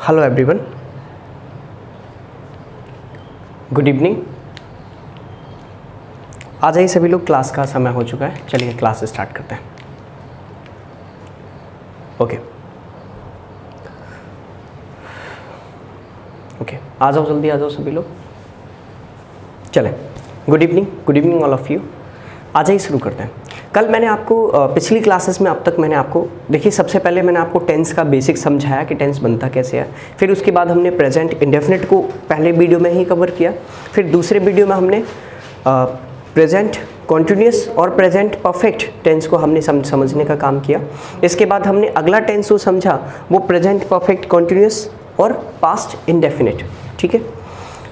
Hello everyone, good evening. आ जाइए सभी लोग, क्लास का समय हो चुका है। चलिए क्लास स्टार्ट करते हैं। ओके, आ जाओ, जल्दी आ जाओ सभी लोग। चलें, good evening all of you. आ जाइए, शुरू करते हैं। कल मैंने आपको पिछली क्लासेस में अब तक मैंने आपको देखिए, सबसे पहले मैंने आपको टेंस का बेसिक समझाया कि टेंस बनता कैसे है। फिर उसके बाद हमने प्रेजेंट इंडेफिनिट को पहले वीडियो में ही कवर किया। फिर दूसरे वीडियो में हमने प्रेजेंट कॉन्टिन्यूस और प्रेजेंट परफेक्ट टेंस को हमने समझने का काम किया। इसके बाद हमने अगला टेंस जो समझा वो प्रेजेंट परफेक्ट कॉन्टिन्यूस और पास्ट इंडेफिनिट, ठीक है।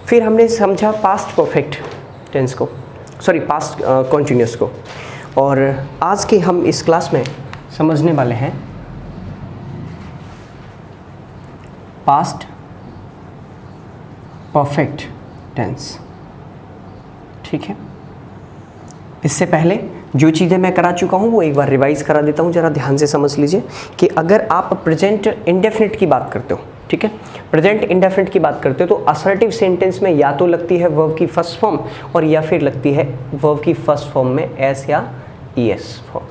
फिर हमने समझा पास्ट परफेक्ट टेंस को, सॉरी पास्ट कॉन्टिन्यूस को। और आज के हम इस क्लास में समझने वाले हैं पास्ट परफेक्ट टेंस, ठीक है। इससे पहले जो चीज़ें मैं करा चुका हूँ वो एक बार रिवाइज करा देता हूँ। ज़रा ध्यान से समझ लीजिए कि अगर आप प्रेजेंट इंडेफिनिट की बात करते हो, ठीक है, प्रेजेंट इंडेफिनिट की बात करते हो तो असर्टिव सेंटेंस में या तो लगती है वर्ब की फर्स्ट फॉर्म और या फिर लगती है वर्ब की फर्स्ट फॉर्म में एस या ईएस फॉर्म,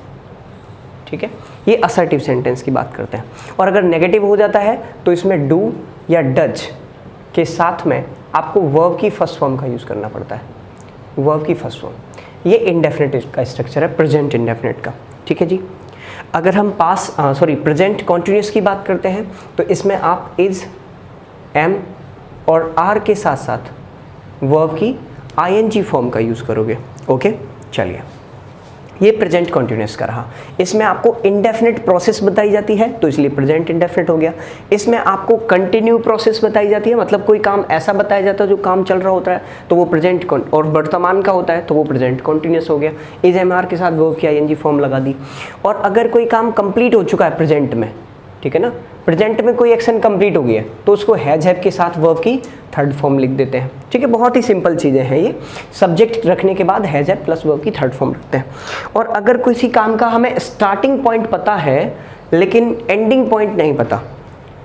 ठीक है। ये असर्टिव सेंटेंस की बात करते हैं। और अगर नेगेटिव हो जाता है तो इसमें डू या डज के साथ में आपको वर्ब की फर्स्ट फॉर्म का यूज़ करना पड़ता है, वर्ब की फर्स्ट फॉर्म। ये इंडेफिनिट का स्ट्रक्चर है प्रेजेंट इंडेफिनिट का, ठीक है जी। अगर हम प्रेजेंट कॉन्टिन्यूस की बात करते हैं तो इसमें आप इज, एम और आर के साथ साथ वर्ब की आईएनजी फॉर्म का यूज़ करोगे, ओके। चलिए, ये प्रेजेंट कॉन्टिन्यूस का रहा। इसमें आपको इंडेफिनिट प्रोसेस बताई जाती है तो इसलिए प्रेजेंट इंडेफिनिट हो गया। इसमें आपको कंटिन्यू प्रोसेस बताई जाती है, मतलब कोई काम ऐसा बताया जाता है जो काम चल रहा होता है तो वो प्रेजेंट, और वर्तमान का होता है तो वो प्रेजेंट कॉन्टिन्यूस हो गया। इज एम आर के साथ वर्ब की आईएनजी फॉर्म लगा दी। और अगर कोई काम कंप्लीट हो चुका है प्रेजेंट में, ठीक है ना, प्रेजेंट में कोई एक्शन कंप्लीट हो गया तो उसको हैज हैव के साथ वर्ब की थर्ड फॉर्म लिख देते हैं, ठीक है। बहुत ही सिंपल चीज़ें हैं ये। सब्जेक्ट रखने के बाद हैज हैव प्लस वर्ब की थर्ड फॉर्म रखते हैं। और अगर किसी काम का हमें स्टार्टिंग पॉइंट पता है लेकिन एंडिंग पॉइंट नहीं पता,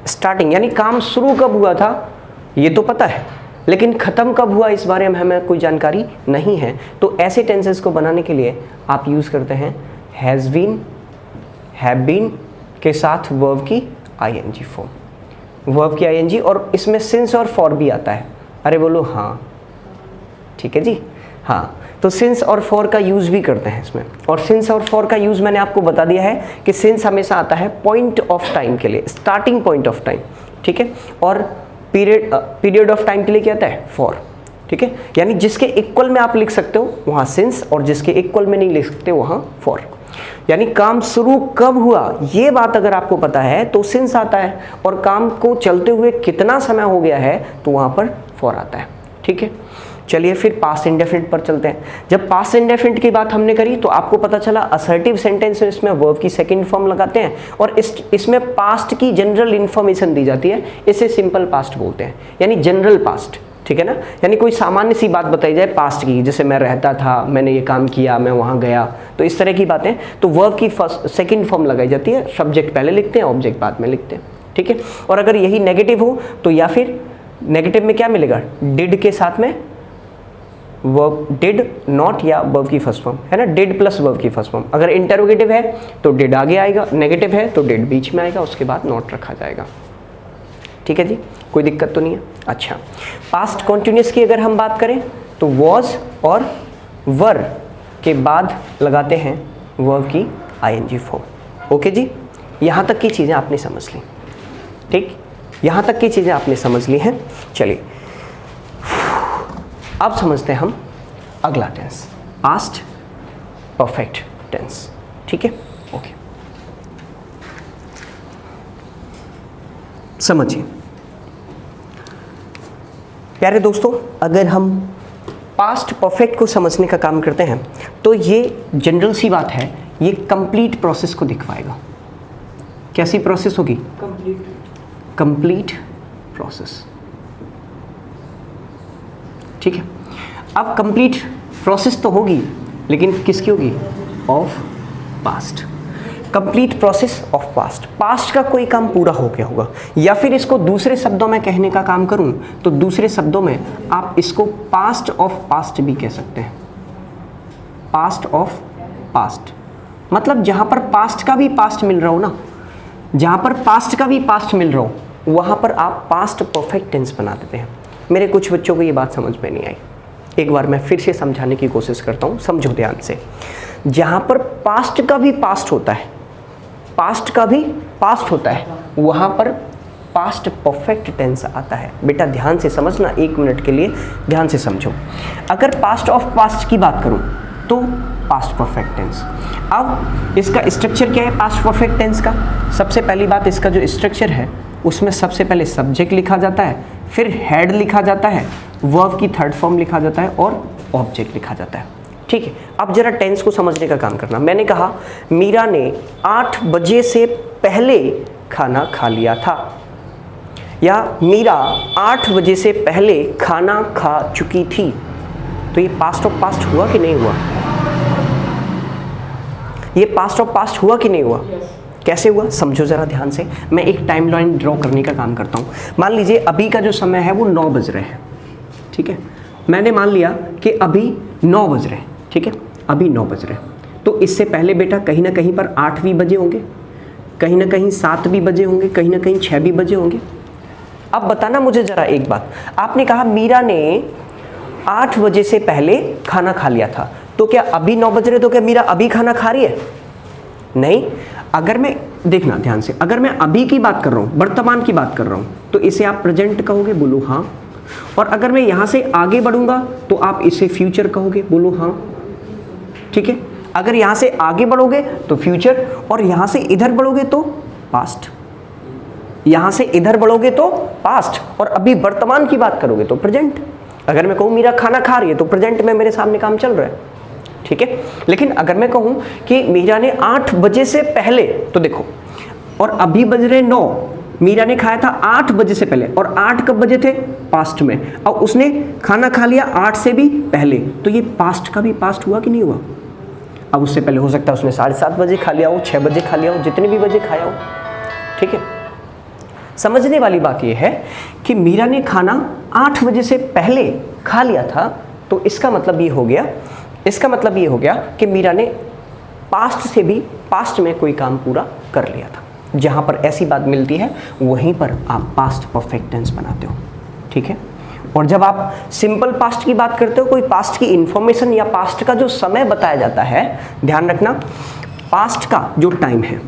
स्टार्टिंग यानी काम शुरू कब हुआ था ये तो पता है लेकिन ख़त्म कब हुआ इस बारे में हमें कोई जानकारी नहीं है, तो ऐसे टेंसेस को बनाने के लिए आप यूज़ करते हैं हैज़ बीन, हैव बीन के साथ वर्ब की आईएनजी फॉर्म, वर्ब की आईएनजी। और इसमें सिंस और फॉर भी आता है। अरे बोलो हाँ, ठीक है जी, हाँ। तो सिंस और फॉर का यूज़ भी करते हैं इसमें। और सिंस और फॉर का यूज़ मैंने आपको बता दिया है कि सिंस हमेशा आता है पॉइंट ऑफ टाइम के लिए, स्टार्टिंग पॉइंट ऑफ टाइम, ठीक है। और पीरियड ऑफ टाइम के लिए क्या आता है, फॉर, ठीक है। यानी जिसके इक्वल में आप लिख सकते हो वहाँ सिंस और जिसके इक्वल में नहीं लिख सकते वहाँ फॉर। यानी काम शुरू कब हुआ ये बात अगर आपको पता है तो सिंस आता है, और काम को चलते हुए कितना समय हो गया है तो वहाँ पर फॉर आता है, ठीक है। चलिए फिर पास्ट इंडेफिनिट पर चलते हैं। जब पास्ट इंडेफिनिट की बात हमने करी तो आपको पता चला असर्टिव सेंटेंस में इसमें वर्ब की सेकंड फॉर्म लगाते हैं और इसमें पास्ट की जनरल इन्फॉर्मेशन दी जाती है। इसे सिंपल पास्ट बोलते हैं, यानी जनरल पास्ट, ठीक है ना। यानी कोई सामान्य सी बात बताई जाए पास्ट की, जैसे मैं रहता था, मैंने ये काम किया, मैं वहाँ गया, तो इस तरह की बातें, तो वर्ब की सेकंड फॉर्म लगाई जाती है। सब्जेक्ट पहले लिखते हैं, ऑब्जेक्ट बाद में लिखते हैं, ठीक है। और अगर यही नेगेटिव हो तो या फिर नेगेटिव में क्या मिलेगा, डिड के साथ में वर्ब, डिड नॉट या वर्ब की फर्स्ट फॉर्म, है ना, डिड प्लस वर्ब की फर्स्ट फॉर्म। अगर इंटरोगेटिव है तो डिड आगे आएगा, नेगेटिव है तो डिड बीच में आएगा, उसके बाद नॉट रखा जाएगा, ठीक है जी, कोई दिक्कत तो नहीं है। अच्छा, पास्ट कॉन्टिन्यूस की अगर हम बात करें तो वॉज और वर के बाद लगाते हैं वर्ब की आईएनजी फॉर्म, ओके जी। यहाँ तक की चीज़ें आपने समझ ली, ठीक, यहाँ तक की चीज़ें आपने समझ ली हैं। चलिए अब समझते हैं हम अगला टेंस, पास्ट परफेक्ट टेंस, ठीक है, ओके। समझिए प्यारे दोस्तों, अगर हम पास्ट परफेक्ट को समझने का काम करते हैं तो ये जनरल सी बात है, ये कंप्लीट प्रोसेस को दिखवाएगा। कैसी प्रोसेस होगी, कंप्लीट प्रोसेस, ठीक है। अब कंप्लीट प्रोसेस तो होगी लेकिन किसकी होगी, of past. Complete process of past, past का कोई काम पूरा हो गया होगा, या फिर इसको दूसरे शब्दों में कहने का काम करूं तो दूसरे शब्दों में आप इसको पास्ट ऑफ पास्ट भी कह सकते हैं। पास्ट ऑफ पास्ट मतलब जहां पर पास्ट का भी पास्ट मिल रहा हो ना, जहां पर पास्ट का भी पास्ट मिल रहा हो वहां पर आप पास्ट परफेक्ट टेंस बना देते हैं। मेरे कुछ बच्चों को ये बात समझ में नहीं आई, एक बार मैं फिर से समझाने की कोशिश करता हूं, समझो ध्यान से। जहां पर पास्ट का भी पास्ट होता है, पास्ट का भी पास्ट होता है, वहां पर पास्ट परफेक्ट टेंस आता है। बेटा ध्यान से समझना, 1 मिनट के लिए ध्यान से समझो। अगर पास्ट ऑफ पास्ट की बात करूं तो पास्ट परफेक्ट टेंस। अब इसका स्ट्रक्चर क्या है पास्ट परफेक्ट टेंस का? सबसे पहली बात, इसका जो स्ट्रक्चर है उसमें सबसे पहले सब्जेक्ट लिखा जाता है, फिर हेड लिखा जाता है, वर्ब की थर्ड फॉर्म लिखा जाता है और ऑब्जेक्ट लिखा जाता है। ठीक है, अब जरा टेंस को समझने का काम करना। मैंने कहा मीरा ने 8 बजे से पहले खाना खा लिया था, या मीरा 8 बजे से पहले खाना खा चुकी थी। तो ये पास्ट ऑफ पास्ट हुआ कि नहीं हुआ? ये पास्ट ऑफ पास्ट हुआ कि नहीं हुआ? कैसे हुआ समझो जरा ध्यान से। मैं एक टाइम लाइन ड्रॉ करने का काम करता हूँ। मान लीजिए अभी का जो समय है वो 9 बज रहे हैं, ठीक है। मैंने मान लिया कि अभी 9 बज रहे हैं, ठीक है, अभी 9 बज रहे हैं। तो इससे पहले बेटा कहीं ना कहीं पर 8 भी बजे होंगे, कहीं ना कहीं 7 भी बजे होंगे, कहीं ना कहीं 6 भी बजे होंगे। अब बताना मुझे ज़रा एक बात, आपने कहा मीरा ने 8 बजे से पहले खाना खा लिया था, तो क्या अभी 9 बज रहे, तो क्या मीरा अभी खाना खा रही है? नहीं। अगर मैं, देखना ध्यान से, अगर मैं अभी की बात कर रहा हूँ, वर्तमान की बात कर रहा हूँ, तो इसे आप प्रेजेंट कहोगे, बोलो हाँ। और अगर मैं यहाँ से आगे बढ़ूंगा तो आप इसे फ्यूचर कहोगे, बोलो हाँ, ठीक है। अगर यहाँ से आगे बढ़ोगे तो फ्यूचर, और यहाँ से इधर बढ़ोगे तो पास्ट, यहाँ से इधर बढ़ोगे तो पास्ट, और अभी वर्तमान की बात करोगे तो प्रेजेंट। अगर मैं कहूँ मीरा खाना खा रही है तो प्रेजेंट में मेरे सामने काम चल रहा है, ठीक है। लेकिन अगर मैं कहूँ कि मीरा ने 8 बजे से पहले, तो देखो, और अभी बज रहे 9, मीरा ने खाया था 8 बजे से पहले, और 8 कब बजे थे? पास्ट में, और उसने खाना खा लिया 8 से भी पहले, तो ये पास्ट का भी पास्ट हुआ कि नहीं हुआ? अब उससे पहले हो सकता है उसने 7:30 बजे खा लिया हो, 6 बजे खा लिया हो, जितने भी बजे खाया हो, ठीक है। समझने वाली बात यह है कि मीरा ने खाना 8 बजे से पहले खा लिया था, तो इसका मतलब ये हो गया, इसका मतलब ये हो गया कि मीरा ने पास्ट से भी पास्ट में कोई काम पूरा कर लिया था। जहाँ पर ऐसी बात मिलती है वहीं पर आप पास्ट परफेक्ट टेंस बनाते हो, ठीक है। और जब आप सिंपल पास्ट की बात करते हो, कोई पास्ट की इंफॉर्मेशन या पास्ट का जो समय बताया जाता है, ध्यान रखना, पास्ट का जो टाइम है,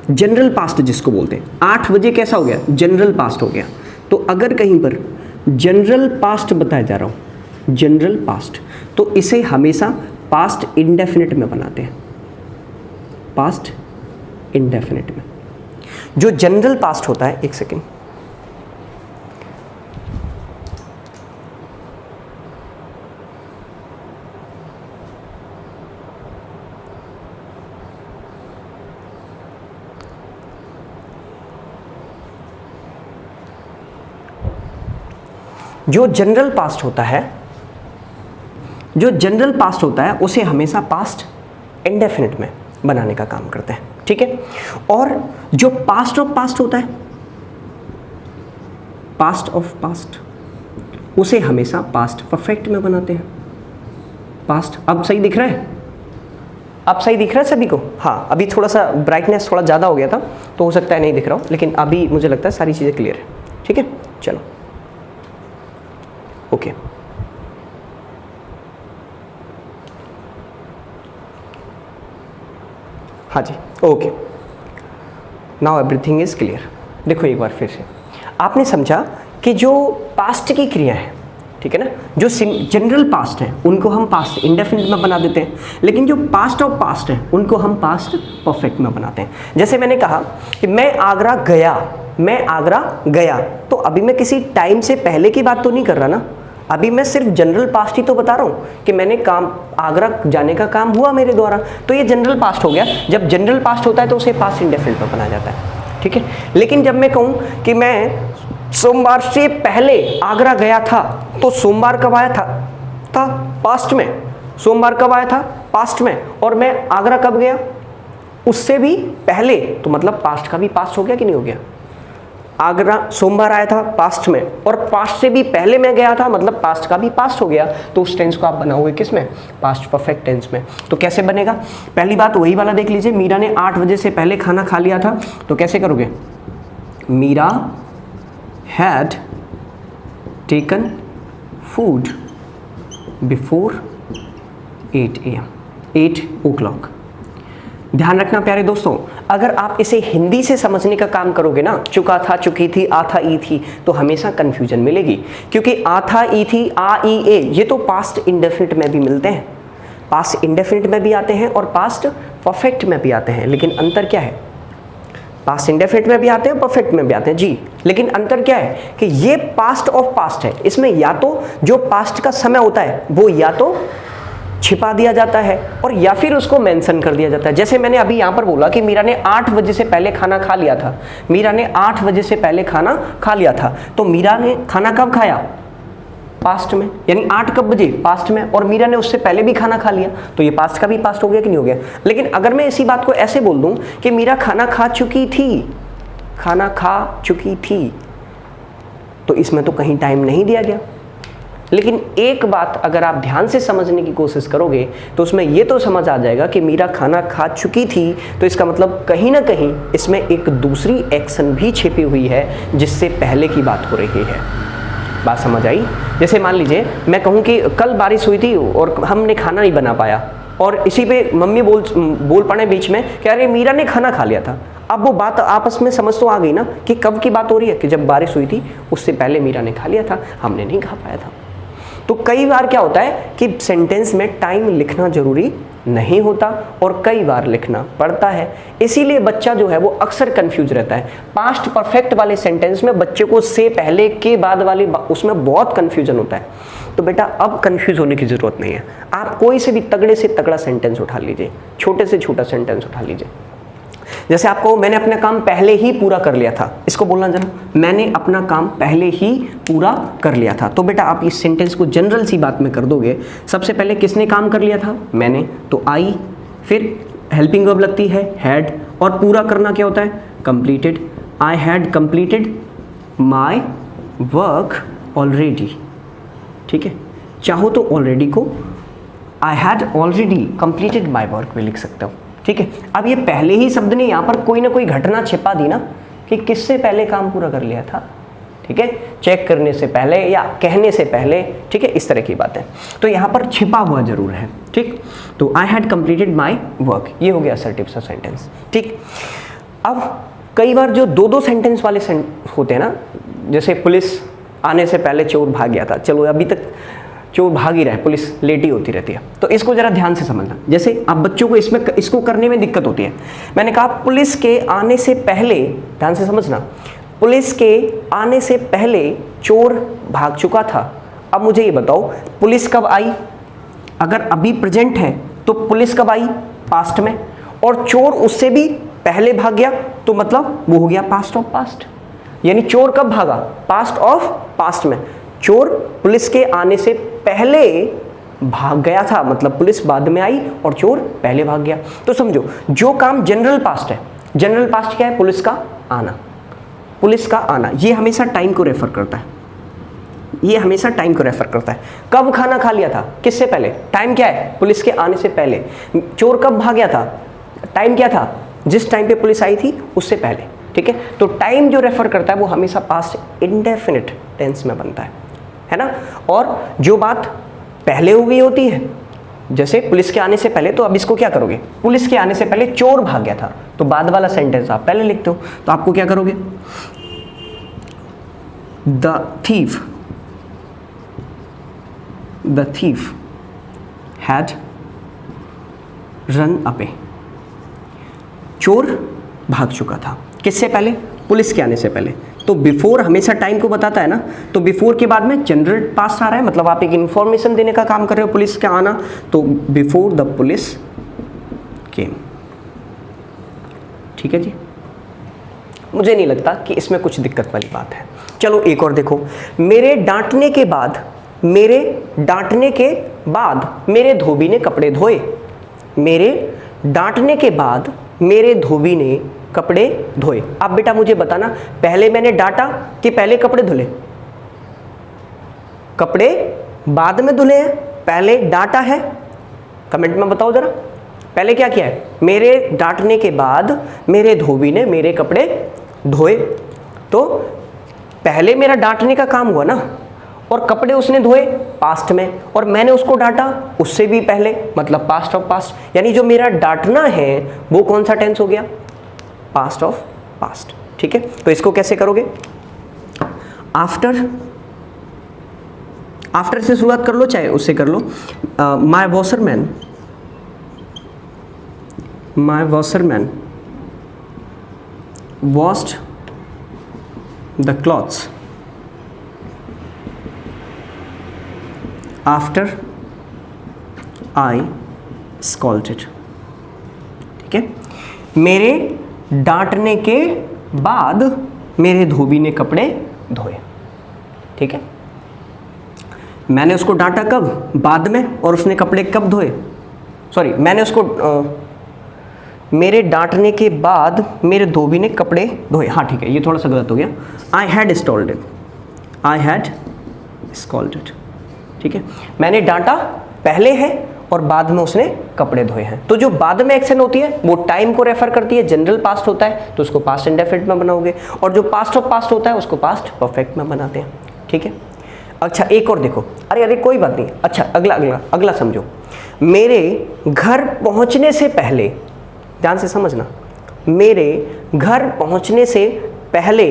जनरल पास्ट जिसको बोलते हैं, 8 बजे कैसा हो गया? जनरल पास्ट हो गया। तो अगर कहीं पर जनरल पास्ट बताया जा रहा हो, जनरल पास्ट, तो इसे हमेशा पास्ट इंडेफिनिट में बनाते हैं, पास्ट इंडेफिनिट में। जो जनरल पास्ट होता है, एक सेकेंड, जो जनरल पास्ट होता है, जो जनरल पास्ट होता है उसे हमेशा पास्ट इंडेफिनिट में बनाने का काम करते हैं, ठीक है। और जो पास्ट ऑफ पास्ट होता है, पास्ट ऑफ पास्ट, उसे हमेशा पास्ट परफेक्ट में बनाते हैं, पास्ट। अब सही दिख रहा है? अब सही दिख रहा है सभी को? हाँ, अभी थोड़ा सा ब्राइटनेस थोड़ा ज़्यादा हो गया था तो हो सकता है नहीं दिख रहा हो, लेकिन अभी मुझे लगता है सारी चीज़ें क्लियर है, ठीक है। चलो ओके, हाँ जी, okay, now everything is clear. देखो एक बार फिर से आपने समझा कि जो पास्ट की क्रिया है, ठीक है ना, जो जनरल पास्ट है उनको हम पास्ट इंडेफिनिट में बना देते हैं, लेकिन जो पास्ट ऑफ पास्ट है उनको हम पास्ट परफेक्ट में बनाते हैं। जैसे मैंने कहा कि मैं आगरा गया, मैं आगरा गया, तो अभी मैं किसी टाइम से पहले की बात तो नहीं कर रहा ना, अभी मैं सिर्फ जनरल पास्ट ही तो बता रहा हूँ कि मैंने काम, आगरा जाने का काम हुआ मेरे द्वारा, तो ये जनरल पास्ट हो गया। जब जनरल पास्ट होता है तो उसे पास्ट इंडेफिनिट में बनाया जाता है, ठीक है। लेकिन जब मैं कहूँ कि मैं सोमवार से पहले आगरा गया था, तो सोमवार कब आया था पास्ट में, सोमवार कब आया था? पास्ट में। और मैं आगरा कब गया? उससे भी पहले, तो मतलब पास्ट का भी पास्ट हो गया कि नहीं हो गया। आगरा सोमवार आया था पास्ट में, और पास्ट से भी पहले मैं गया था, मतलब पास्ट का भी पास्ट हो गया। तो उस टेंस को आप बनाओगे किस में, पास्ट परफेक्ट टेंस में। तो कैसे बनेगा, पहली बात वही वाला देख लीजिए, मीरा ने 8 बजे से पहले खाना खा लिया था, तो कैसे करोगे, Meera had taken food before 8 AM, 8 o'clock। ध्यान रखना प्यारे दोस्तों, अगर आप इसे हिंदी से समझने का काम करोगे ना, चुका था, चुकी थी, आ था, ई थी, तो हमेशा कंफ्यूजन मिलेगी। क्योंकि आ था, ई थी, आ, ई, ए ये तो पास्ट इंडेफिनिट में भी मिलते हैं, पास्ट इंडेफिनिट में भी आते हैं और पास्ट परफेक्ट में भी आते हैं। लेकिन अंतर क्या है, पास्ट इंडेफिनिट में भी आते हैं, परफेक्ट में भी आते हैं जी, लेकिन अंतर क्या है कि ये पास्ट ऑफ पास्ट है। इसमें या तो जो पास्ट का समय होता है वो या तो छिपा दिया जाता है और या फिर उसको मेंशन कर दिया जाता है। जैसे मैंने अभी यहाँ पर बोला कि मीरा ने 8 बजे से पहले खाना खा लिया था, मीरा ने 8 बजे से पहले खाना खा लिया था, तो मीरा ने खाना कब खाया, पास्ट में, यानी 8 कब बजे, पास्ट में, और मीरा ने उससे पहले भी खाना खा लिया, तो ये पास्ट का भी पास्ट हो गया कि नहीं हो गया। लेकिन अगर मैं इसी बात को ऐसे बोल दूं कि मीरा खाना खा चुकी थी, खाना खा चुकी थी, तो इसमें तो कहीं टाइम नहीं दिया गया। लेकिन एक बात अगर आप ध्यान से समझने की कोशिश करोगे तो उसमें ये तो समझ आ जाएगा कि मीरा खाना खा चुकी थी, तो इसका मतलब कहीं ना कहीं इसमें एक दूसरी एक्शन भी छिपी हुई है जिससे पहले की बात हो रही है। बात समझ आई। जैसे मान लीजिए मैं कहूँ कि कल बारिश हुई थी और हमने खाना नहीं बना पाया, और इसी पे मम्मी बोल पड़े बीच में कि अरे मीरा ने खाना खा लिया था। अब वो बात आपस में समझ तो आ गई ना कि कब की बात हो रही है, कि जब बारिश हुई थी उससे पहले मीरा ने खा लिया था, हमने नहीं खा पाया था। तो कई बार क्या होता है कि सेंटेंस में टाइम लिखना जरूरी नहीं होता और कई बार लिखना पड़ता है, इसीलिए बच्चा जो है वो अक्सर कंफ्यूज रहता है। पास्ट परफेक्ट वाले सेंटेंस में बच्चे को से पहले के बाद वाले उसमें बहुत कंफ्यूजन होता है। तो बेटा अब कंफ्यूज होने की जरूरत नहीं है, आप कोई से भी तगड़े से तगड़ा सेंटेंस उठा लीजिए, छोटे से छोटा सेंटेंस उठा लीजिए। जैसे आपको मैंने अपना काम पहले ही पूरा कर लिया था, इसको बोलना जरा, मैंने अपना काम पहले ही पूरा कर लिया था। तो बेटा आप इस सेंटेंस को जनरल सी बात में कर दोगे, सबसे पहले किसने काम कर लिया था, मैंने, तो आई, फिर हेल्पिंग वर्ब लगती है हैड, और पूरा करना क्या होता है, completed. I had completed my work already, ठीक है। चाहो तो ऑलरेडी को I had already completed my work भी लिख सकते हो, ठीक है। अब ये पहले ही शब्द ने यहाँ पर कोई ना कोई घटना छिपा दी ना कि किससे पहले काम पूरा कर लिया था, ठीक है, चेक करने से पहले या कहने से पहले, ठीक है, इस तरह की बात है। तो यहाँ पर छिपा हुआ जरूर है, ठीक। तो आई हैड कंप्लीटेड माई वर्क, ये हो गया असर्टिव सा सेंटेंस, ठीक। अब कई बार जो दो सेंटेंस वाले होते हैं ना, जैसे पुलिस आने से पहले चोर भाग गया था, चलो अभी तक चोर भाग ही रहा है, पुलिस लेटी होती रहती है, तो इसको जरा ध्यान से समझना। जैसे अब बच्चों को इसको करने में दिक्कत होती है, मैंने कहा पुलिस के आने से पहले, ध्यान से समझना, पुलिस के आने से पहले चोर भाग चुका था। अब मुझे ये बताओ पुलिस कब आई, अगर अभी प्रेजेंट है तो पुलिस कब आई, पास्ट में, और चोर उससे भी पहले भाग गया, तो मतलब वो हो गया पास्ट ऑफ पास्ट, यानी चोर कब भागा, पास्ट ऑफ पास्ट में। चोर पुलिस के आने से पहले भाग गया था, मतलब पुलिस बाद में आई और चोर पहले भाग गया। तो समझो जो काम जनरल पास्ट है, जनरल पास्ट क्या है, पुलिस का आना, पुलिस का आना, ये हमेशा टाइम को रेफर करता है, ये हमेशा टाइम को रेफर करता है। कब खाना खा लिया था, किससे पहले, टाइम क्या है, पुलिस के आने से पहले। चोर कब भाग गया था, टाइम क्या था, जिस टाइम पे पुलिस आई थी उससे पहले, ठीक है। तो टाइम जो रेफर करता है वो हमेशा पास्ट इंडेफिनिट टेंस में बनता है ना। और जो बात पहले हो गई होती है, जैसे पुलिस के आने से पहले, तो अब इसको क्या करोगे, पुलिस के आने से पहले चोर भाग गया था, तो बाद वाला सेंटेंस आप पहले लिखते हो, तो आपको क्या करोगे, the thief had run away, चोर भाग चुका था, किससे पहले, पुलिस के आने से पहले। तो बिफोर हमेशा टाइम को बताता है ना, तो बिफोर के बाद में जनरल पास्ट आ रहा है, मतलब आप एक इंफॉर्मेशन देने का काम कर रहे हो, पुलिस का आना, तो बिफोर द पुलिस केम, ठीक है जी। मुझे नहीं लगता कि इसमें कुछ दिक्कत वाली बात है। चलो एक और देखो, मेरे डांटने के बाद, मेरे डांटने के बाद मेरे धोबी ने कपड़े धोए, मेरे डांटने के बाद मेरे धोबी ने कपड़े धोए। अब बेटा मुझे बताना, पहले मैंने डांटा कि पहले कपड़े धुले? कपड़े बाद में धुले हैं, पहले डांटा है? कमेंट में बताओ जरा, पहले क्या किया है? मेरे डांटने के बाद मेरे धोबी ने मेरे कपड़े धोए। तो पहले मेरा डांटने का काम हुआ ना, और कपड़े उसने धोए पास्ट में, और मैंने उसको डांटा उससे भी पहले, मतलब पास्ट ऑफ पास्ट। यानी जो मेरा डांटना है वो कौन सा टेंस हो गया? Past of past. ठीक है, तो इसको कैसे करोगे? आफ्टर, आफ्टर से शुरुआत कर लो, चाहे उससे कर लो। My washerman, my washerman washed the clothes after I scolded. ठीक है, मेरे डांटने के बाद मेरे धोबी ने कपड़े धोए। ठीक है, मैंने उसको डांटा कब? बाद में, और उसने कपड़े कब धोए? सॉरी, मैंने उसको मेरे डांटने के बाद मेरे धोबी ने कपड़े धोए। हाँ ठीक है, ये थोड़ा सा गलत हो गया। आई had scolded, I had scolded. ठीक है, मैंने डांटा पहले है और बाद में उसने कपड़े धोए हैं। तो जो बाद में एक्शन होती है वो टाइम को रेफर करती है, जनरल पास्ट होता है तो उसको पास्ट इंडेफिनिट में बनाओगे, और जो पास्ट ऑफ पास्ट होता है उसको पास्ट परफेक्ट में बनाते हैं। ठीक है, अच्छा एक और देखो, अरे कोई बात नहीं। अच्छा अगला समझो। मेरे घर पहुंचने से पहले, ध्यान से समझना, मेरे घर पहुंचने से पहले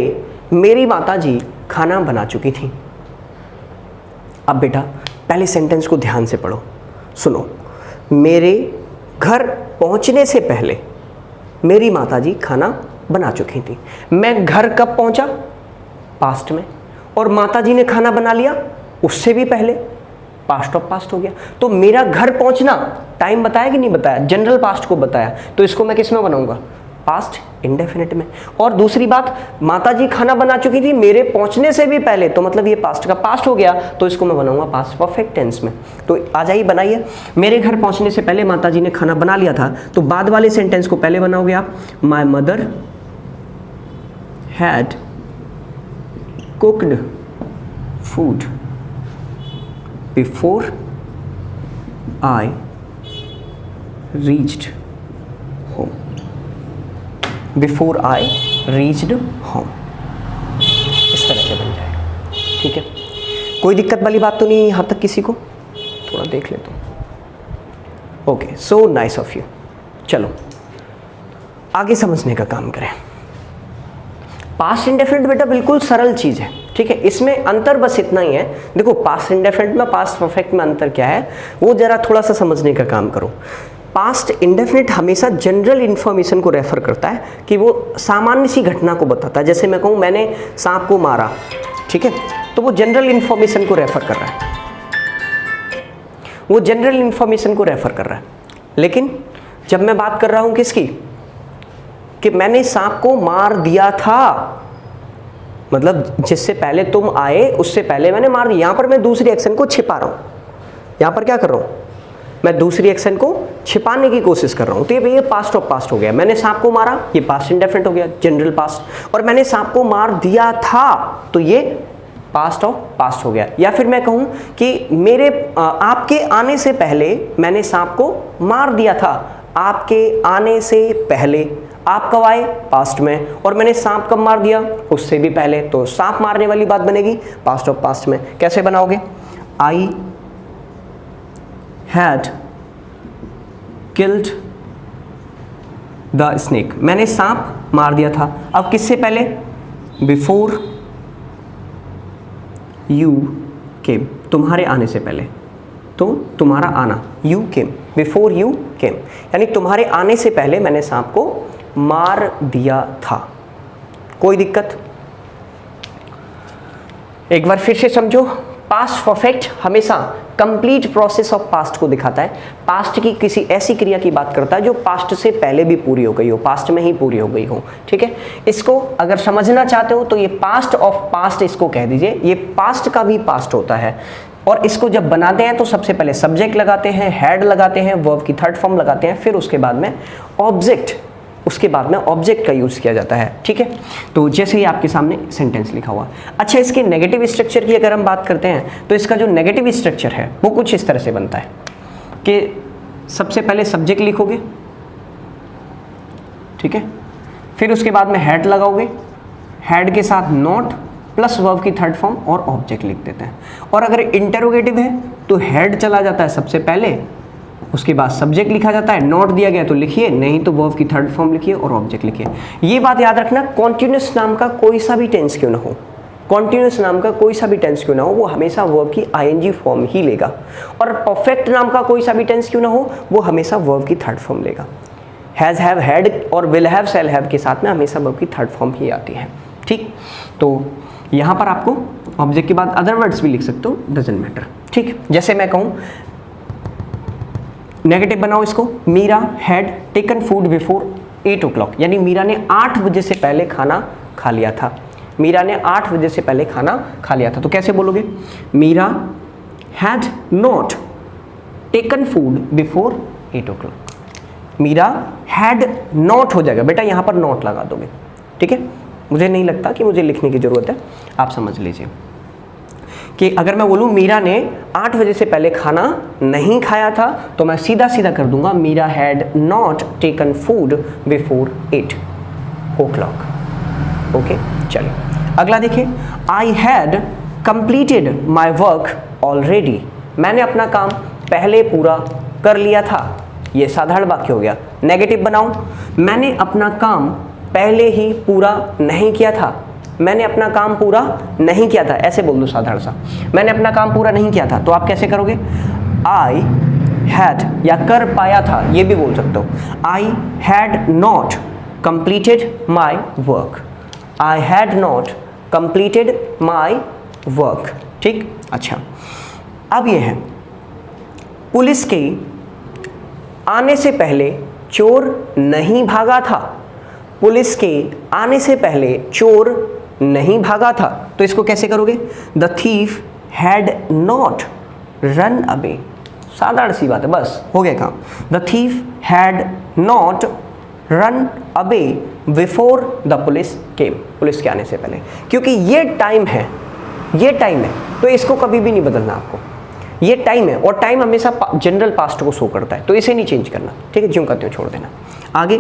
मेरी माताजी खाना बना चुकी थी। अब बेटा पहले सेंटेंस को ध्यान से पढ़ो, सुनो। मेरे घर पहुंचने से पहले मेरी माताजी खाना बना चुकी थी। मैं घर कब पहुंचा? पास्ट में। और माताजी ने खाना बना लिया उससे भी पहले, पास्ट ऑफ पास्ट हो गया। तो मेरा घर पहुंचना टाइम बताया कि नहीं बताया? जनरल पास्ट को बताया। तो इसको मैं किस में बनाऊंगा? पास्ट इंडेफिनिट में। और दूसरी बात, माताजी खाना बना चुकी थी मेरे पहुंचने से भी पहले, तो मतलब ये पास्ट का पास्ट हो गया, तो इसको मैं बनाऊंगा पास्ट परफेक्ट टेंस में। तो आ जाइए बनाइए। मेरे घर पहुंचने से पहले माताजी ने खाना बना लिया था, तो बाद वाले सेंटेंस को पहले बनाओगे आप। My mother had cooked food before I reached home, before I reached home. इस तरह से बन जाएगा। ठीक है, कोई दिक्कत वाली बात तो नहीं यहाँ तक किसी को? थोड़ा देख लेता हूँ। Okay, so nice of you. चलो आगे समझने का काम करें। पास्ट इंडेफिनिट बेटा बिल्कुल सरल चीज़ है। ठीक है, इसमें अंतर बस इतना ही है। देखो पास्ट इंडेफिनिट में पास्ट परफेक्ट में अंतर क्या है वो जरा थोड़ा सा समझने का काम करो। पास्ट इंडेफिनिट हमेशा जनरल इन्फॉर्मेशन को रेफर करता है, कि वो सामान्य सी घटना को बताता है। जैसे मैं कहूँ मैंने सांप को मारा, ठीक है, तो वो जनरल इन्फॉर्मेशन को रेफर कर रहा है, वो जनरल इन्फॉर्मेशन को रेफर कर रहा है। लेकिन जब मैं बात कर रहा हूँ किसकी, कि मैंने सांप को मार दिया था, मतलब जिससे पहले तुम आए उससे पहले मैंने मार दिया। यहां पर मैं दूसरी एक्शन को छिपा रहा हूं। यहां पर क्या कर रहा हूं? मैं दूसरी एक्शन को छिपाने की कोशिश कर रहा हूं। तो ये पास्ट ऑफ पास्ट हो गया। मैंने सांप को मारा, ये पास्ट इंडेफिनिट हो गया, जनरल पास्ट। और मैंने सांप को मार दिया था, तो ये पास्ट ऑफ पास्ट हो गया। या फिर मैं कहूं कि मेरे आपके आने से पहले मैंने सांप को मार दिया था। आपके आने से पहले, आप कब आए? पास्ट में। और मैंने सांप कब मार दिया? उससे भी पहले। तो सांप मारने वाली बात बनेगी पास्ट ऑफ पास्ट में। कैसे बनाओगे? I had killed the snake, मैंने सांप मार दिया था। अब किससे पहले? बिफोर यू केम, तुम्हारे आने से पहले। तो तुम्हारा आना, you came, before you came, यानी तुम्हारे आने से पहले मैंने सांप को मार दिया था। कोई दिक्कत? एक बार फिर से समझो। पास्ट परफेक्ट हमेशा कंप्लीट प्रोसेस ऑफ पास्ट को दिखाता है। पास्ट की किसी ऐसी क्रिया की बात करता है जो पास्ट से पहले भी पूरी हो गई हो, पास्ट में ही पूरी हो गई हो। ठीक है, इसको अगर समझना चाहते हो तो ये पास्ट ऑफ पास्ट इसको कह दीजिए। ये पास्ट का भी पास्ट होता है। और इसको जब बनाते हैं तो सबसे पहले सब्जेक्ट लगाते हैं, हेड लगाते हैं, वर्ब की थर्ड फॉर्म लगाते हैं, फिर उसके बाद में ऑब्जेक्ट उसके बाद में ऑब्जेक्ट का यूज़ किया जाता है। ठीक है, तो जैसे ही आपके सामने सेंटेंस लिखा हुआ। अच्छा, इसके नेगेटिव स्ट्रक्चर की अगर हम बात करते हैं तो इसका जो नेगेटिव स्ट्रक्चर है वो कुछ इस तरह से बनता है कि सबसे पहले सब्जेक्ट लिखोगे, ठीक है, फिर उसके बाद में हेड लगाओगे, हेड के साथ नॉट प्लस वर्ब की थर्ड फॉर्म और ऑब्जेक्ट लिख देते हैं। और अगर इंटरोगेटिव है तो हेड चला जाता है सबसे पहले, उसके बाद सब्जेक्ट लिखा जाता है, नॉट दिया गया तो लिखिए, नहीं तो वर्ब की थर्ड फॉर्म लिखिए और ऑब्जेक्ट लिखिए। ये बात याद रखना, कॉन्टिन्यूस नाम का कोई सा भी टेंस क्यों ना हो, कॉन्टिन्यूस नाम का कोई सा भी टेंस क्यों ना हो, वो हमेशा वर्ब की आईएनजी फॉर्म ही लेगा। और परफेक्ट नाम का कोई सा भी टेंस क्यों ना हो, वो हमेशा वर्ब की थर्ड फॉर्म लेगा। हैज़, हैव, हैड और विल हैव, शैल हैव के साथ में हमेशा वर्ब की थर्ड फॉर्म ही आती है। ठीक, तो यहाँ पर आपको ऑब्जेक्ट के बाद अदर वर्ड्स भी लिख सकते हो, डजंट मैटर। ठीक, जैसे मैं कहूँ, नेगेटिव बनाओ इसको, Meera had taken food before 8 o'clock, यानी मीरा ने 8 बजे से पहले खाना खा लिया था। मीरा ने 8 बजे से पहले खाना खा लिया था। तो कैसे बोलोगे, Meera had not taken food before 8 o'clock। Meera had not हो जाएगा बेटा, यहाँ पर नॉट लगा दोगे। ठीक है, मुझे नहीं लगता कि मुझे लिखने की ज़रूरत है, आप समझ लीजिए कि अगर मैं बोलूँ मीरा ने 8 बजे से पहले खाना नहीं खाया था, तो मैं सीधा सीधा कर दूंगा Meera had not taken food before 8 o'clock। Okay, चलिए अगला देखिए, I had completed my work already, मैंने अपना काम पहले पूरा कर लिया था। ये साधारण वाक्य हो गया। नेगेटिव बनाऊं, मैंने अपना काम पहले ही पूरा नहीं किया था, मैंने अपना काम पूरा नहीं किया था, ऐसे बोल दो साधारण सा, मैंने अपना काम पूरा नहीं किया था। तो आप कैसे करोगे, आई हैड या कर पाया था, ये भी बोल सकते हो। I had not completed my work, I had not completed my work. ठीक, अच्छा, अब ये है, पुलिस के आने से पहले चोर नहीं भागा था, पुलिस के आने से पहले चोर नहीं भागा था। तो इसको कैसे करोगे, the thief had not run away, साधारण सी बात है, बस हो गया काम। The thief had not run away before the police came, police के आने से पहले, क्योंकि ये टाइम है, ये टाइम है, तो इसको कभी भी नहीं बदलना आपको, ये टाइम है और टाइम हमेशा जनरल पास्ट को शो करता है, तो इसे नहीं चेंज करना। ठीक है, ज्यों करते हो छोड़ देना। आगे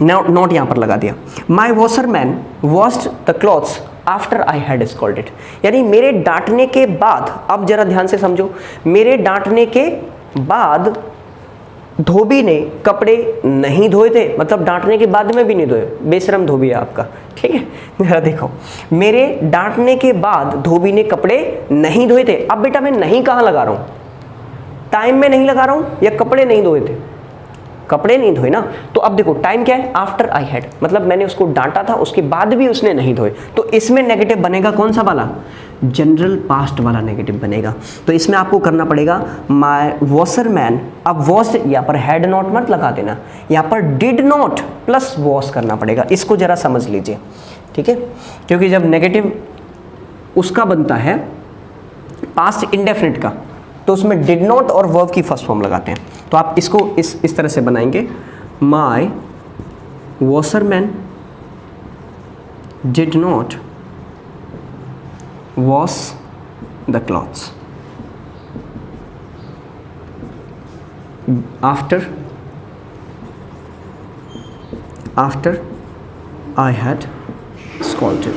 नोट यहाँ पर लगा दिया, my washerman washed the clothes after I had scolded, यानी मेरे डांटने के बाद, अब जरा ध्यान से समझो, मेरे डांटने के बाद धोबी ने कपड़े नहीं धोए थे, मतलब डांटने के बाद में भी नहीं धोए, बेशरम धोबी है आपका। ठीक है, जरा देखो, मेरे डांटने के बाद धोबी ने कपड़े नहीं धोए थे। अब बेटा मैं नहीं कहाँ लगा रहा हूँ, टाइम में नहीं लगा रहा हूँ या कपड़े नहीं धोए थे, कपड़े नहीं धोए ना। तो अब देखो टाइम क्या है, आफ्टर आई हैड, मतलब मैंने उसको डांटा था, उसके बाद भी उसने नहीं धोए, तो इसमें नेगेटिव बनेगा कौन सा वाला, जनरल पास्ट वाला नेगेटिव बनेगा। तो इसमें आपको करना पड़ेगा माय वॉशरमैन, अब वॉश यहाँ पर हैड नॉट मत लगा देना, यहाँ पर डिड नॉट प्लस वॉश करना पड़ेगा। इसको जरा समझ लीजिए, ठीक है, क्योंकि जब नेगेटिव उसका बनता है पास्ट इंडेफिनिट का, तो उसमें डिड नॉट और वर्ब की फर्स्ट फॉर्म लगाते हैं। तो आप इसको इस तरह से बनाएंगे, my washerman did not wash the clothes after I had scolded.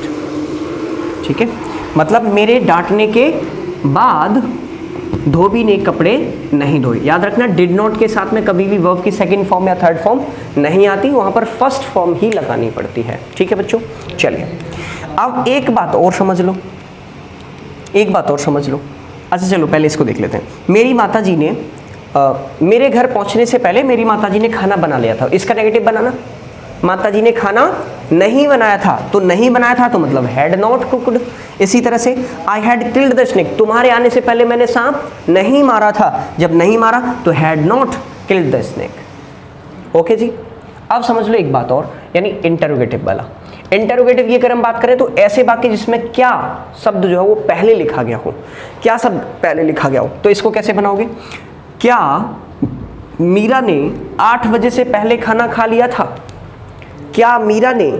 ठीक है, मतलब मेरे डांटने के बाद धोबी ने कपड़े नहीं धोए। याद रखना डिड नॉट के साथ में कभी भी वर्ब की सेकंड फॉर्म या थर्ड फॉर्म नहीं आती, वहां पर फर्स्ट फॉर्म ही लगानी पड़ती है। ठीक है बच्चों, चलिए अब एक बात और समझ लो, एक बात और समझ लो। अच्छा चलो पहले इसको देख लेते हैं। मेरी माताजी ने मेरे घर पहुंचने से पहले मेरी माताजी ने खाना बना लिया था, इसका नेगेटिव बनाना, माताजी ने खाना नहीं बनाया था, तो नहीं बनाया था तो मतलब हैड नॉट कुक्ड। इसी तरह से I had killed the snake, तुम्हारे आने से पहले मैंने सांप नहीं मारा था, जब नहीं मारा तो had not killed the snake. Okay जी, अब समझ लो एक बात और, यानी इंटरोगेटिव वाला। इंटरोगेटिव की अगर हम बात करें तो ऐसे वाक्य जिसमें क्या शब्द जो है वो पहले लिखा गया हो, क्या शब्द पहले लिखा गया हो, तो इसको कैसे बनाओगे, क्या मीरा ने 8 बजे से पहले खाना खा लिया था? क्या मीरा ने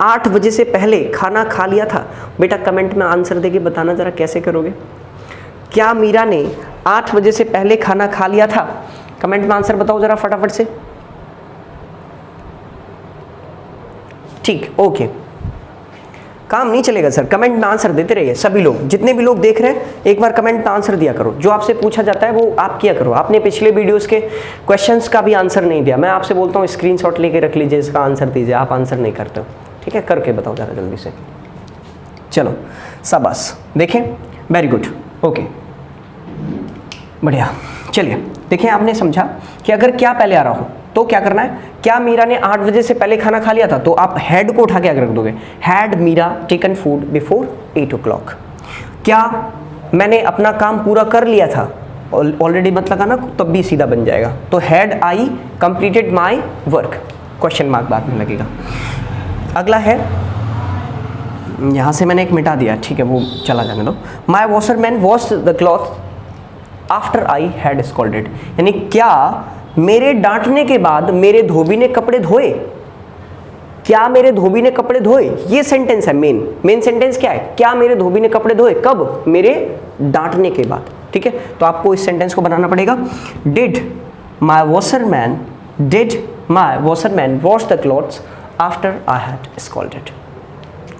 8 बजे से पहले खाना खा लिया था? बेटा कमेंट में आंसर देके बताना जरा कैसे करोगे। क्या मीरा ने 8 बजे से पहले खाना खा लिया था? कमेंट में आंसर बताओ जरा फटाफट से। ठीक, ओके, काम नहीं चलेगा सर, कमेंट में आंसर देते रहिए सभी लोग, जितने भी लोग देख रहे हैं एक बार कमेंट में आंसर दिया करो। जो आपसे पूछा जाता है वो आप किया करो। आपने पिछले वीडियोस के क्वेश्चंस का भी आंसर नहीं दिया, मैं आपसे बोलता हूँ स्क्रीनशॉट लेके रख लीजिए, इसका आंसर दीजिए, आप आंसर नहीं करते हो। ठीक है, करके बताओ ज़रा जल्दी से। चलो शाबाश, देखें, वेरी गुड, ओके, बढ़िया। चलिए देखिए, आपने समझा कि अगर क्या पहले आ रहा हो तो क्या करना है। क्या मीरा ने 8 बजे से पहले खाना खा लिया था? तो आप हैड को उठा के आगे रख दोगे, had Meera taken food before 8 o'clock। क्या मैंने अपना काम पूरा कर लिया था? ऑलरेडी मत लगाना, तब भी सीधा बन जाएगा। तो had I completed my work, question mark बाद में लगेगा। अगला है, यहाँ से मैंने एक मिटा दिया, ठीक है वो चला जाने दो। My washerman wash the cloth after I had scolded, यानी क्या मेरे डांटने के बाद मेरे धोबी ने कपड़े धोए? क्या मेरे धोबी ने कपड़े धोए? ये सेंटेंस है मेन सेंटेंस क्या है? क्या मेरे धोबी ने कपड़े धोए? कब? मेरे डांटने के बाद। ठीक है, तो आपको इस सेंटेंस को बनाना पड़ेगा। Did my washerman wash the clothes after I had scolded.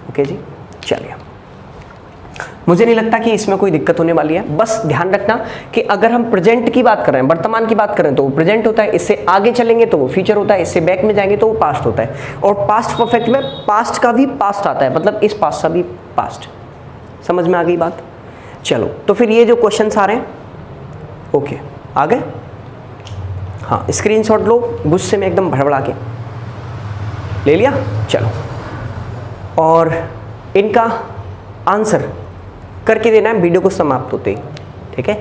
Okay जी, चलिए, मुझे नहीं लगता कि इसमें कोई दिक्कत होने वाली है। बस ध्यान रखना कि अगर हम प्रेजेंट की बात कर रहे हैं, वर्तमान की बात कर रहे हैं, तो वो प्रेजेंट होता है, इससे आगे चलेंगे तो वो फ्यूचर होता है, इससे बैक में जाएंगे तो वो पास्ट होता है। और पास्ट परफेक्ट में पास्ट का भी पास्ट आता है, मतलब इस पास्ट का भी पास्ट। समझ में आ गई बात? चलो, तो फिर ये जो क्वेश्चन आ रहे हैं, ओके, आ गए? हाँ, स्क्रीनशॉट लो, गुस्से में एकदम भड़बड़ा के ले लिया। चलो, और इनका आंसर करके देना है वीडियो को समाप्त होते ही। ठीक है,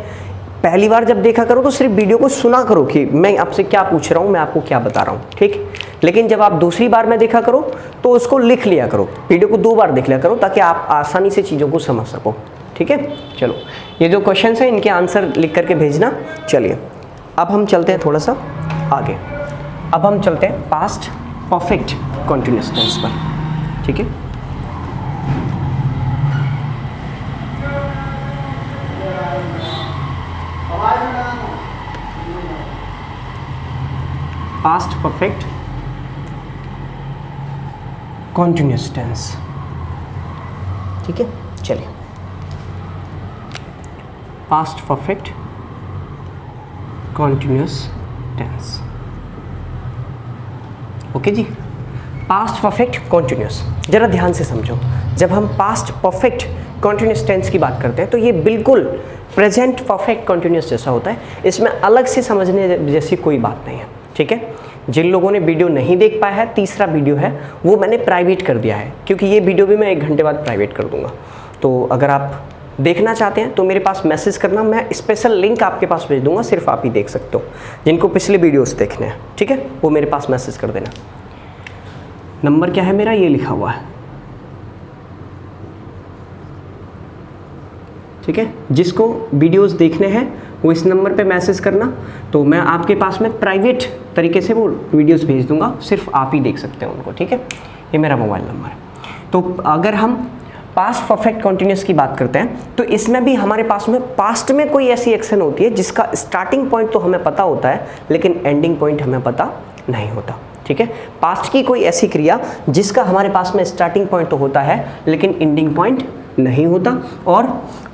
पहली बार जब देखा करो तो सिर्फ वीडियो को सुना करो कि मैं आपसे क्या पूछ रहा हूँ, मैं आपको क्या बता रहा हूँ। ठीक, लेकिन जब आप दूसरी बार में देखा करो तो उसको लिख लिया करो, वीडियो को 2 बार देख लिया करो, ताकि आप आसानी से चीज़ों को समझ सको। ठीक है, चलो, ये जो क्वेश्चन है इनके आंसर लिख करके भेजना। चलिए, अब हम चलते हैं थोड़ा सा आगे। अब हम चलते हैं पास्ट परफेक्ट कंटीन्यूअस टेंस पर। ठीक है, पास्ट परफेक्ट कॉन्टिन्यूस टेंस। ठीक है, चलिए, past perfect continuous tense. Okay जी, पास्ट परफेक्ट कॉन्टिन्यूस, जरा ध्यान से समझो। जब हम पास्ट परफेक्ट कॉन्टिन्यूस टेंस की बात करते हैं तो ये बिल्कुल प्रेजेंट परफेक्ट कॉन्टिन्यूस जैसा होता है, इसमें अलग से समझने जैसी कोई बात नहीं है। ठीक है, जिन लोगों ने वीडियो नहीं देख पाया है, तीसरा वीडियो है वो मैंने प्राइवेट कर दिया है, क्योंकि ये वीडियो भी मैं 1 घंटे बाद प्राइवेट कर दूंगा। तो अगर आप देखना चाहते हैं तो मेरे पास मैसेज करना, मैं स्पेशल लिंक आपके पास भेज दूंगा, सिर्फ आप ही देख सकते हो। जिनको पिछले वीडियोस देखने हैं, ठीक है, वो मेरे पास मैसेज कर देना। नंबर क्या है मेरा, ये लिखा हुआ है। ठीक है, जिसको वीडियोस देखने हैं वो इस नंबर पे मैसेज करना, तो मैं आपके पास में प्राइवेट तरीके से वो वीडियोस भेज दूंगा, सिर्फ आप ही देख सकते हैं उनको। ठीक है, ये मेरा मोबाइल नंबर है। तो अगर हम पास्ट परफेक्ट कॉन्टिन्यूस की बात करते हैं तो इसमें भी हमारे पास में पास्ट में कोई ऐसी एक्शन होती है जिसका स्टार्टिंग पॉइंट तो हमें पता होता है, लेकिन एंडिंग पॉइंट हमें पता नहीं होता। ठीक है, पास्ट की कोई ऐसी क्रिया जिसका हमारे पास में स्टार्टिंग पॉइंट तो होता है लेकिन एंडिंग पॉइंट नहीं होता, और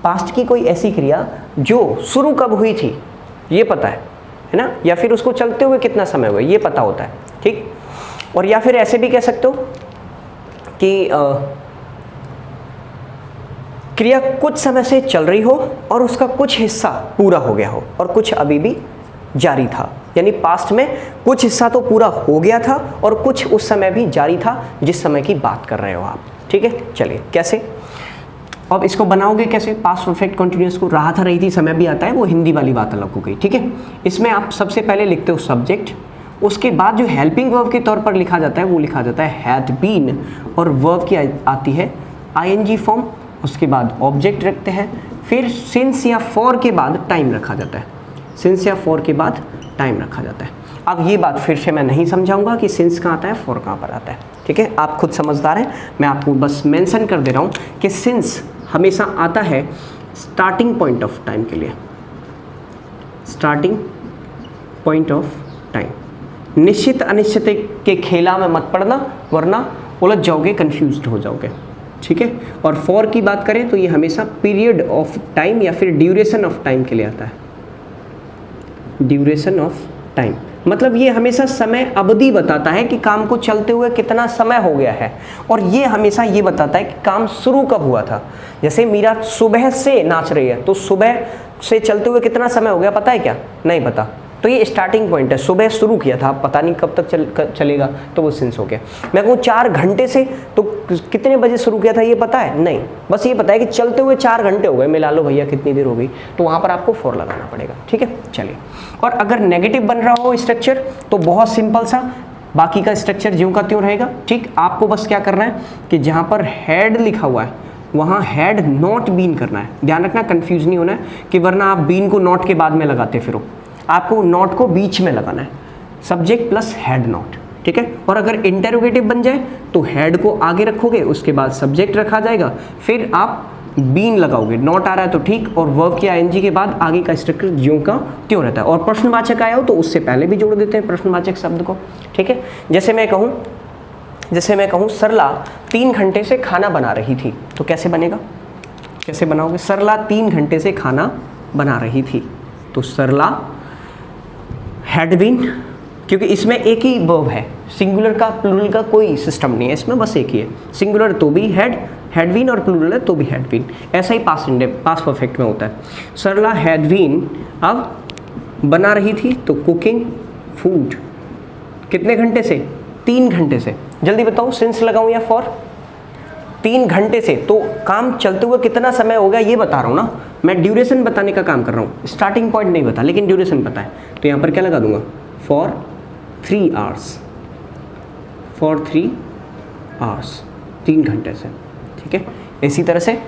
पास्ट की कोई ऐसी क्रिया जो शुरू कब हुई थी ये पता है ना, या फिर उसको चलते हुए कितना समय हुआ ये पता होता है। ठीक, और या फिर ऐसे भी कह सकते हो कि क्रिया कुछ समय से चल रही हो और उसका कुछ हिस्सा पूरा हो गया हो और कुछ अभी भी जारी था, यानी पास्ट में कुछ हिस्सा तो पूरा हो गया था और कुछ उस समय भी जारी था जिस समय की बात कर रहे हो आप। ठीक है, चलिए कैसे, अब इसको बनाओगे कैसे? पास्ट परफेक्ट कंटिन्यूअस को राहत रही थी समय भी आता है, वो हिंदी वाली बात अलग हो गई। ठीक है, इसमें आप सबसे पहले लिखते हो सब्जेक्ट, उसके बाद जो हेल्पिंग वर्ब के तौर पर लिखा जाता है वो लिखा जाता है हैड बीन, और वर्ब की आती है आईएनजी फॉर्म, उसके बाद ऑब्जेक्ट रखते हैं, फिर सिंस या फॉर के बाद टाइम रखा जाता है। सिंस या फॉर के बाद टाइम रखा जाता है। अब ये बात फिर से मैं नहीं समझाऊंगा कि सिंस कहाँ आता है, फॉर कहाँ पर आता है, ठीक है, आप खुद समझदार हैं। मैं आपको बस मेंशन कर दे रहा हूँ कि सिंस हमेशा आता है स्टार्टिंग पॉइंट ऑफ टाइम के लिए, स्टार्टिंग पॉइंट ऑफ टाइम। निश्चित अनिश्चित के खेला में मत पड़ना, वरना उलझ जाओगे, कंफ्यूज्ड हो जाओगे, ठीक है। और फॉर की बात करें तो ये हमेशा पीरियड ऑफ टाइम या फिर ड्यूरेशन ऑफ टाइम के लिए आता है, ड्यूरेशन ऑफ टाइम, मतलब ये हमेशा समय अवधि बताता है कि काम को चलते हुए कितना समय हो गया है, और ये हमेशा ये बताता है कि काम शुरू कब हुआ था। जैसे मीरा सुबह से नाच रही है, तो सुबह से चलते हुए कितना समय हो गया पता है क्या, नहीं पता, तो ये स्टार्टिंग पॉइंट है, सुबह शुरू किया था, पता नहीं कब तक चलेगा, तो वो सिंस हो गया। मैं कहूँ 4 घंटे से, तो कितने बजे शुरू किया था ये पता है, नहीं, बस ये पता है कि चलते हुए 4 घंटे हो गए, मिला लो भैया कितनी देर हो गई, तो वहाँ पर आपको फॉर लगाना पड़ेगा, ठीक है। चलिए, और अगर नेगेटिव बन रहा हो स्ट्रक्चर तो बहुत सिंपल सा, बाकी का स्ट्रक्चर ज्यों का त्यों रहेगा, ठीक। आपको बस क्या करना है कि जहाँ पर हैड लिखा हुआ है वहाँ हैड नॉट बीन करना है, ध्यान रखना, कंफ्यूज नहीं होना है कि वरना आप बीन को नॉट के बाद में लगाते फिरो, आपको नॉट को बीच में लगाना है, सब्जेक्ट प्लस हैड नॉट, ठीक है। और अगर इंटेरोगेटिव बन जाए तो हैड को आगे रखोगे, उसके बाद सब्जेक्ट रखा जाएगा, फिर आप बीन लगाओगे, नॉट आ रहा है तो ठीक, और वर्ब के आईएनजी के बाद आगे का स्ट्रक्चर ज्यों का त्यों रहता है। और प्रश्नवाचक आया हो तो उससे पहले भी जोड़ देते हैं प्रश्नवाचक शब्द को, ठीक है। जैसे मैं कहूँ सरला 3 घंटे से खाना बना रही थी, तो कैसे बनेगा, कैसे बनाओगे, सरला 3 घंटे से खाना बना रही थी, तो सरला हैड बीन, क्योंकि इसमें एक ही वर्ब है, सिंगुलर का प्लूरल का कोई सिस्टम नहीं है, इसमें बस एक ही है, सिंगुलर तो भी हैड बीन, और प्लूरल है तो भी हैड बीन, ऐसा ही पास्ट परफेक्ट में होता है। सरला हैड बीन, अब बना रही थी तो कुकिंग फूड, कितने घंटे से, 3 घंटे से, जल्दी बताओ सिंस लगाऊं या फॉर, 3 घंटे से, तो काम चलते हुए कितना समय हो गया ये बता रहा हूँ ना, मैं ड्यूरेशन बताने का काम कर रहा हूँ, स्टार्टिंग पॉइंट नहीं बता, लेकिन ड्यूरेशन पता है, तो यहाँ पर क्या लगा दूंगा, फॉर 3 आवर्स, फॉर 3 आवर्स, 3 घंटे से, ठीक है। इसी तरह से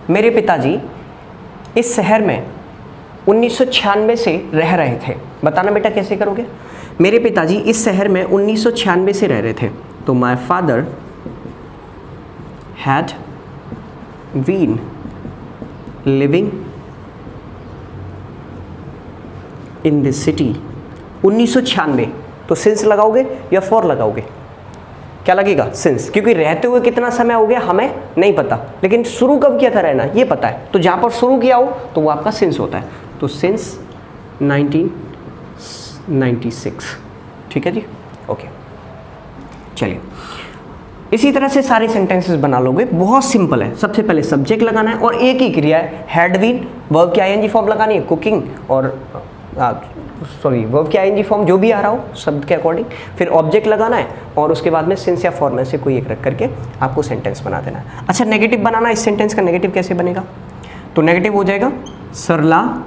मेरे पिताजी इस शहर में 1996 से रह रहे थे, बताना बेटा कैसे करोगे, मेरे पिताजी इस शहर में 1996 से रह रहे थे, तो my father had been living in this city, 1996, तो सिंस लगाओगे या फॉर लगाओगे, क्या लगेगा, सिंस, क्योंकि रहते हुए कितना समय हो गया हमें नहीं पता, लेकिन शुरू कब किया था रहना ये पता है, तो जहाँ पर शुरू किया हो तो वो आपका सिंस होता है, तो सिंस 1996, ठीक है जी, ओके। चलिए, इसी तरह से सारे सेंटेंसेस बना लोगे, बहुत सिंपल है। सबसे पहले सब्जेक्ट लगाना है और एक ही क्रिया है, हैड बीन, वर्ब की आईएनजी फॉर्म लगानी है, कुकिंग, और वर्ब की आईएनजी फॉर्म जो भी आ रहा हो शब्द के अकॉर्डिंग, फिर ऑब्जेक्ट लगाना है, और उसके बाद में सिंस या फॉर में से कोई एक रख करके आपको सेंटेंस बना देना है। अच्छा, नेगेटिव बनाना, इस सेंटेंस का नेगेटिव कैसे बनेगा, तो नेगेटिव हो जाएगा सरला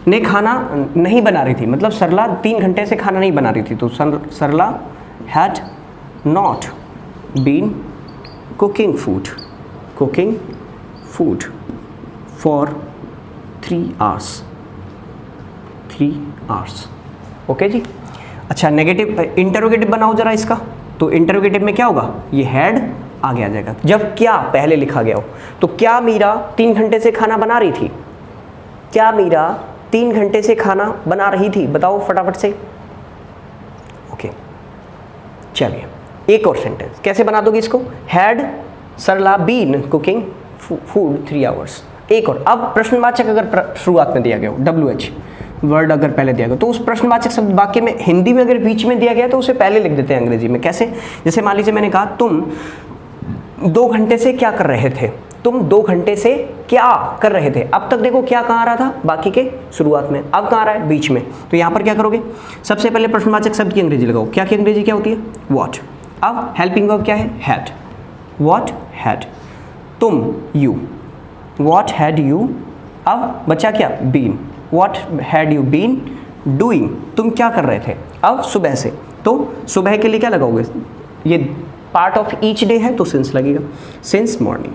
ने खाना नहीं बना रही थी, मतलब सरला 3 घंटे से खाना नहीं बना रही थी, तो Sarla had not been cooking food for 3 hours, okay जी। अच्छा, नेगेटिव इंटरोगेटिव बनाओ जरा इसका, तो इंटरोगेटिव में क्या होगा, ये हैड आगे आ जाएगा, जब क्या पहले लिखा गया हो, तो क्या मीरा 3 घंटे से खाना बना रही थी, क्या मीरा 3 घंटे से खाना बना रही थी, बताओ फटाफट से, ओके। चलिए, एक और सेंटेंस कैसे बना दोगे इसको, had Sarla been cooking food 3 hours, एक और। अब प्रश्नवाचक अगर शुरुआत में दिया गया हो, WH वर्ड अगर पहले दिया गया, तो उस प्रश्नवाचक शब्द वाक्य में हिंदी में अगर बीच में दिया गया तो उसे पहले लिख देते हैं अंग्रेजी में, कैसे, जैसे मान लीजिए मैंने कहा तुम 2 घंटे से क्या कर रहे थे, तुम 2 घंटे से क्या कर रहे थे, अब तक देखो क्या कहाँ आ रहा था बाकी के शुरुआत में, अब कहाँ आ रहा है बीच में, तो यहाँ पर क्या करोगे, सबसे पहले प्रश्नवाचक शब्द की अंग्रेजी लगाओ, क्या की अंग्रेजी क्या होती है, व्हाट, अब हेल्पिंग वर्ब क्या है, हैड, व्हाट हैड, तुम यू, व्हाट हैड यू, अब बचा क्या, been, what had you been doing, तुम क्या कर रहे थे, अब सुबह से, तो सुबह के लिए क्या लगाओगे, ये पार्ट ऑफ ईच डे है तो सिंस लगेगा, सिंस मॉर्निंग,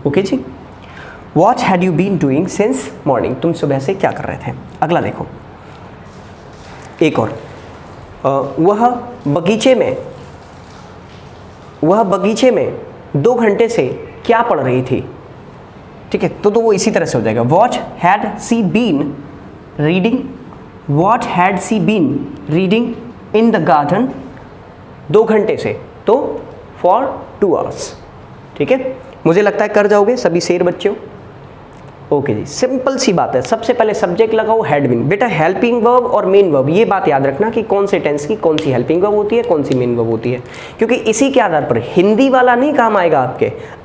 ओके जी। What had you been doing since morning, तुम सुबह से क्या कर रहे थे। अगला देखो, एक और, वह बगीचे में 2 घंटे से क्या पढ़ रही थी। ठीक है, तो वो इसी तरह से हो जाएगा, what had she been reading in the garden 2 घंटे से, तो फॉर 2 आवर्स। ठीक है, मुझे लगता है कर जाओगे सभी शेर बच्चे हो। ओके जी, सिंपल सी बात है, सबसे पहले सब्जेक्ट लगाओ हैड बीन। बेटा हेल्पिंग वर्ब और मेन वर्ब, ये बात याद रखना कि कौन से टेंस की कौन सी हेल्पिंग वर्ब होती है, कौन सी मेन वर्ब होती है, क्योंकि इसी के आधार पर हिंदी वाला नहीं काम आएगा,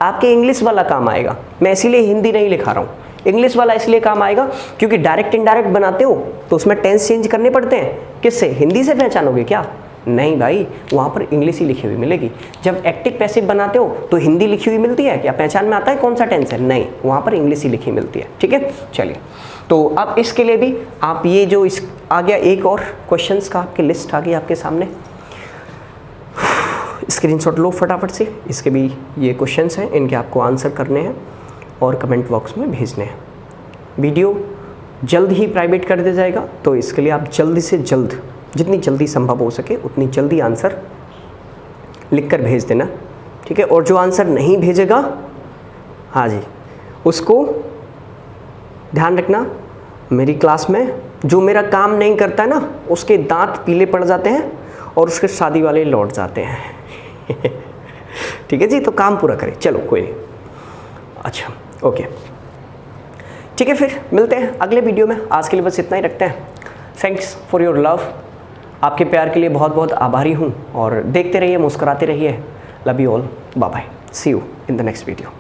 आपके इंग्लिश वाला काम आएगा। मैं इसीलिए हिंदी नहीं लिखा रहा हूँ, इंग्लिश वाला इसलिए काम आएगा क्योंकि डायरेक्ट इनडायरेक्ट बनाते हो तो उसमें टेंस चेंज करने पड़ते हैं। किससे, हिंदी से पहचानोगे क्या? नहीं भाई, वहाँ पर इंग्लिश ही लिखी हुई मिलेगी। जब एक्टिव पैसिव बनाते हो तो हिंदी लिखी हुई मिलती है क्या? पहचान में आता है कौन सा टेंस है? नहीं, वहाँ पर इंग्लिश ही लिखी मिलती है। ठीक है, चलिए, तो अब इसके लिए भी आप ये जो इस आ गया, एक और क्वेश्चंस का आपकी लिस्ट आ गई आपके सामने, स्क्रीनशॉट लो फटाफट से। इसके भी ये क्वेश्चंस हैं, इनके आपको आंसर करने हैं और कमेंट बॉक्स में भेजने हैं। वीडियो जल्द ही प्राइवेट कर दिया जाएगा, तो इसके लिए आप जल्दी से जल्द, जितनी जल्दी संभव हो सके उतनी जल्दी आंसर लिखकर भेज देना। ठीक है, और जो आंसर नहीं भेजेगा, हाँ जी, उसको ध्यान रखना, मेरी क्लास में जो मेरा काम नहीं करता ना, उसके दांत पीले पड़ जाते हैं और उसके शादी वाले लौट जाते हैं। ठीक है जी, तो काम पूरा करें। चलो कोई नहीं, अच्छा ओके, ठीक है, फिर मिलते हैं अगले वीडियो में। आज के लिए बस इतना ही रखते हैं। थैंक्स फॉर योर लव, आपके प्यार के लिए बहुत बहुत आभारी हूँ, और देखते रहिए, मुस्कुराते रहिए। Love you all, bye bye, see you in the next video.